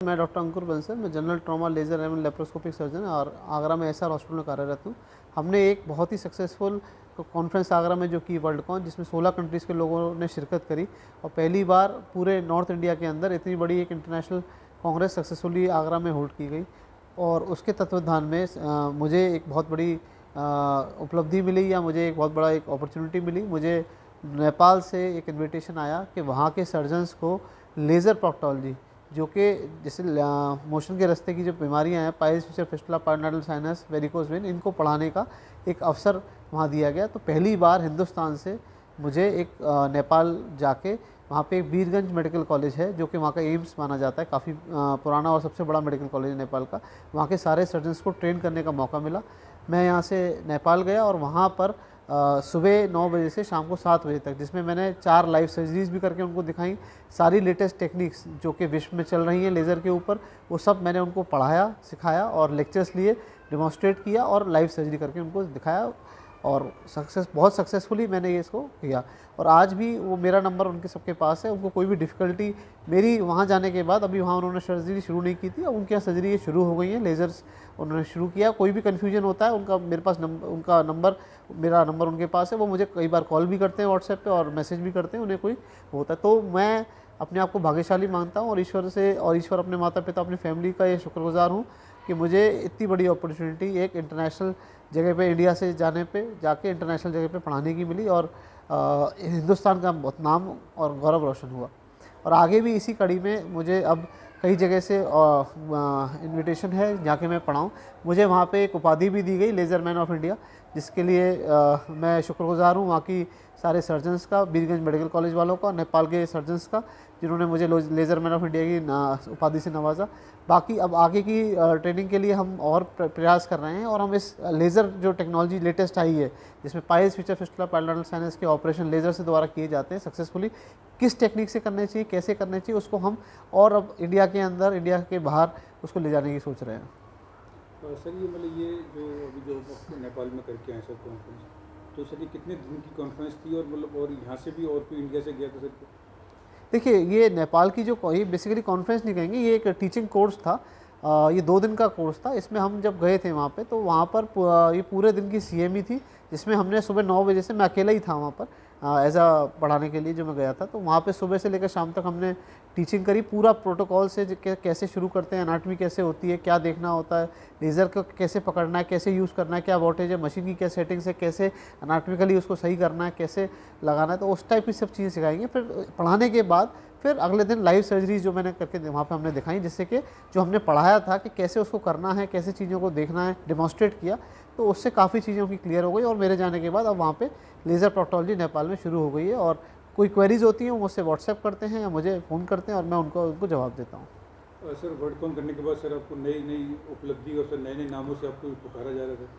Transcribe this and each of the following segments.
मैं डॉक्टर अंकुर बंसल, मैं general trauma laser एवं लेप्रोस्कोपिक सर्जन और आगरा में एसआर हॉस्पिटल में कार्यरत हूँ। हमने एक बहुत ही सक्सेसफुल कॉन्फ्रेंस आगरा में जो की वर्ल्डकॉन, जिसमें 16 कंट्रीज़ के लोगों ने शिरकत करी और पहली बार पूरे नॉर्थ इंडिया के अंदर इतनी बड़ी एक इंटरनेशनल कांग्रेस सक्सेसफुली आगरा में होल्ड की गई। और उसके तत्वावधान में मुझे एक बहुत बड़ी उपलब्धि मिली, या मुझे एक बहुत बड़ा एक अपॉर्चुनिटी मिली। मुझे नेपाल से एक इन्विटेशन आया कि वहाँ के सर्जन्स को लेज़र प्रोक्टोलॉजी, जो कि जैसे मोशन के रास्ते की जो बीमारियां हैं, piles, fissure, fistula, pilonidal sinus, varicose vein, इनको पढ़ाने का एक अवसर वहाँ दिया गया। तो पहली बार हिंदुस्तान से मुझे एक नेपाल जाके, वहाँ पे एक वीरगंज मेडिकल कॉलेज है जो कि वहाँ का एम्स माना जाता है, काफ़ी पुराना और सबसे बड़ा मेडिकल कॉलेज है नेपाल का। वहाँ के सारे सर्जन्स को ट्रेन करने का मौका मिला। मैं यहाँ से नेपाल गया और वहाँ पर सुबह 9 बजे से शाम को 7 बजे तक, जिसमें मैंने 4 लाइव सर्जरीज़ भी करके उनको दिखाई। सारी लेटेस्ट टेक्निक्स जो कि विश्व में चल रही हैं लेज़र के ऊपर, वो सब मैंने उनको पढ़ाया, सिखाया और लेक्चर्स लिए, डेमोन्स्ट्रेट किया और लाइव सर्जरी करके उनको दिखाया। और बहुत सक्सेसफुली मैंने ये इसको किया। और आज भी वो मेरा नंबर उनके सबके पास है। उनको कोई भी डिफ़िकल्टी मेरी वहाँ जाने के बाद, अभी वहाँ उन्होंने सर्जरी शुरू नहीं की थी, अब उनके यहाँ सर्जरी ये शुरू हो गई है, लेज़र्स उन्होंने शुरू किया। कोई भी कन्फ्यूजन होता है उनका मेरे पास मेरा नंबर उनके पास है। वो मुझे कई बार कॉल भी करते हैं व्हाट्सएप पे और मैसेज भी करते हैं, उन्हें कोई होता है। तो मैं अपने आप को भाग्यशाली मानता हूँ और ईश्वर अपने माता पिता, अपनी फैमिली का ये शुक्रगुजार हूँ कि मुझे इतनी बड़ी अपॉर्चुनिटी एक इंटरनेशनल जगह पे, इंडिया से जाके इंटरनेशनल जगह पे पढ़ाने की मिली। और हिंदुस्तान का बहुत नाम और गौरव रोशन हुआ। और आगे भी इसी कड़ी में मुझे अब कई जगह से इनविटेशन है जाके मैं पढ़ाऊँ। मुझे वहाँ पे एक उपाधि भी दी गई, लेज़र मैन ऑफ इंडिया, जिसके लिए मैं शुक्रगुजार हूँ वहाँ की सारे सर्जन्स का, वीरगंज मेडिकल कॉलेज वालों का, नेपाल के सर्जन्स का, जिन्होंने मुझे लेज़र मैन ऑफ इंडिया की उपाधि से नवाजा। बाकी अब आगे की ट्रेनिंग के लिए हम और प्रयास कर रहे हैं। और हम इस लेज़र जो टेक्नोलॉजी लेटेस्ट आई है, जिसमें piles, fissure, fistula, pilonidal sinus के ऑपरेशन लेज़र से द्वारा किए जाते हैं सक्सेसफुली, किस टेक्निक से करने चाहिए, कैसे करने चाहिए, उसको हम और अब इंडिया के अंदर, इंडिया के बाहर उसको ले जाने की सोच रहे हैं। सर ये मतलब ये जो नेपाल में करके आए सर कॉन्फ्रेंस, तो सर ये कितने दिन की कॉन्फ्रेंस थी, और मतलब और यहाँ से भी और कोई इंडिया से गया था सर? देखिए, ये नेपाल की जो, ये बेसिकली कॉन्फ्रेंस नहीं कहेंगे, ये एक टीचिंग कोर्स था। ये 2 दिन का कोर्स था। इसमें हम जब गए थे वहाँ पे, तो वहाँ पर ये पूरे दिन की सीएमई थी, जिसमें हमने सुबह 9 बजे से, मैं अकेला ही था वहाँ पर एज आ पढ़ाने के लिए जो मैं गया था। तो वहाँ पे सुबह से लेकर शाम तक हमने टीचिंग करी, पूरा प्रोटोकॉल से कैसे शुरू करते हैं, एनाटॉमी कैसे होती है, क्या देखना होता है, लेज़र को कैसे पकड़ना है, कैसे यूज़ करना है, क्या वोल्टेज है, मशीन की क्या सेटिंग्स है, कैसे एनाटॉमिकली उसको सही करना है, कैसे लगाना है। तो उस टाइप की सब चीज़ें सिखाएंगे। फिर पढ़ाने के बाद फिर अगले दिन लाइव सर्जरीज जो मैंने करके वहाँ पे हमने दिखाई, जिससे कि जो हमने पढ़ाया था कि कैसे उसको करना है, कैसे चीज़ों को देखना है, डेमोन्स्ट्रेट किया, तो उससे काफ़ी चीज़ों की क्लियर हो गई। और मेरे जाने के बाद अब वहाँ पे लेज़र प्रोक्टोलॉजी नेपाल में शुरू हो गई है। और कोई क्वेरीज होती हैं वो मुझसे व्हाट्सएप करते हैं या मुझे फ़ोन करते हैं और मैं उनको जवाब देता हूँ। सर वर्ल्डकॉन करने के बाद सर आपको नई नई उपलब्धि और सर नए नए नामों से आपको पुकारा जा रहा था?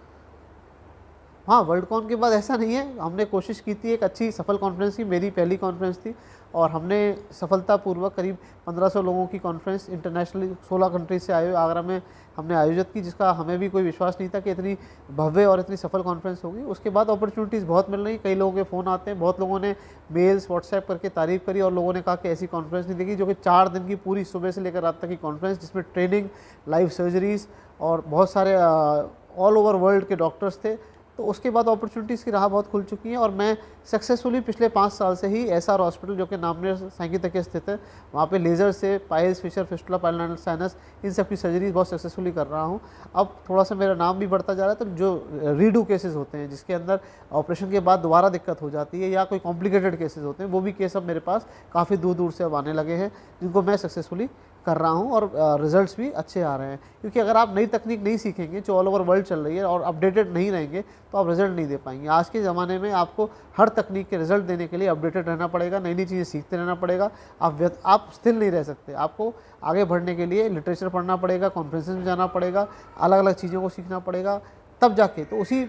हाँ, वर्ल्डकॉन के बाद ऐसा नहीं है, हमने कोशिश की थी एक अच्छी सफल कॉन्फ्रेंस की, मेरी पहली कॉन्फ्रेंस थी और हमने सफलतापूर्वक करीब 1500 लोगों की कॉन्फ्रेंस इंटरनेशनली 16 कंट्रीज से आए हुए आगरा में हमने आयोजित की, जिसका हमें भी कोई विश्वास नहीं था कि इतनी भव्य और इतनी सफल कॉन्फ्रेंस होगी। उसके बाद अपॉर्चुनिटीज़ बहुत मिल रही, कई लोगों के फ़ोन आते हैं, बहुत लोगों ने मेल्स व्हाट्सएप करके तारीफ़ करी और लोगों ने कहा कि ऐसी कॉन्फ्रेंस नहीं देखी, जो कि 4 दिन की पूरी सुबह से लेकर रात तक की कॉन्फ्रेंस, जिसमें ट्रेनिंग, लाइव सर्जरीज़ और बहुत सारे ऑल ओवर वर्ल्ड के डॉक्टर्स थे। तो उसके बाद अपॉर्चुनिटीज़ की राह बहुत खुल चुकी हैं और मैं सक्सेसफुली पिछले 5 साल से ही एसआर हॉस्पिटल, जो कि नामनेर सांकी तक स्थित है, वहाँ पे लेज़र से piles, fissure, fistula, pilonidal sinus, इन सब की सर्जरी बहुत सक्सेसफुली कर रहा हूँ। अब थोड़ा सा मेरा नाम भी बढ़ता जा रहा है। तो जो रीडू केसेस होते हैं, जिसके अंदर ऑपरेशन के बाद दोबारा दिक्कत हो जाती है, या कोई कॉम्प्लिकेटेड केसेस होते हैं, वो भी केस अब मेरे पास काफ़ी दूर दूर से अब आने लगे हैं, जिनको मैं सक्सेसफुली कर रहा हूँ और रिजल्ट्स भी अच्छे आ रहे हैं। क्योंकि अगर आप नई तकनीक नहीं सीखेंगे जो ऑल ओवर वर्ल्ड चल रही है और अपडेटेड नहीं रहेंगे, तो आप रिजल्ट नहीं दे पाएंगे। आज के ज़माने में आपको हर तकनीक के रिजल्ट देने के लिए अपडेटेड रहना पड़ेगा, नई नई चीज़ें सीखते रहना पड़ेगा। आप स्थिर नहीं रह सकते, आपको आगे बढ़ने के लिए लिटरेचर पढ़ना पड़ेगा, कॉन्फ्रेंसेस में जाना पड़ेगा, अलग अलग चीज़ों को सीखना पड़ेगा, तब जाके। तो उसी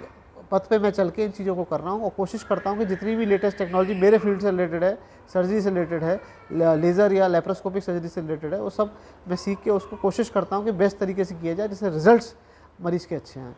पथ पे मैं चल के इन चीज़ों को कर रहा हूँ और कोशिश करता हूँ कि जितनी भी लेटेस्ट टेक्नोलॉजी मेरे फील्ड से रिलेटेड है, सर्जरी से रिलेटेड है, लेज़र या लेप्रोस्कोपिक सर्जरी से रिलेटेड है, वो सब मैं सीख के उसको कोशिश करता हूँ कि बेस्ट तरीके से किया जाए, जिससे रिजल्ट्स मरीज़ के अच्छे आएँ।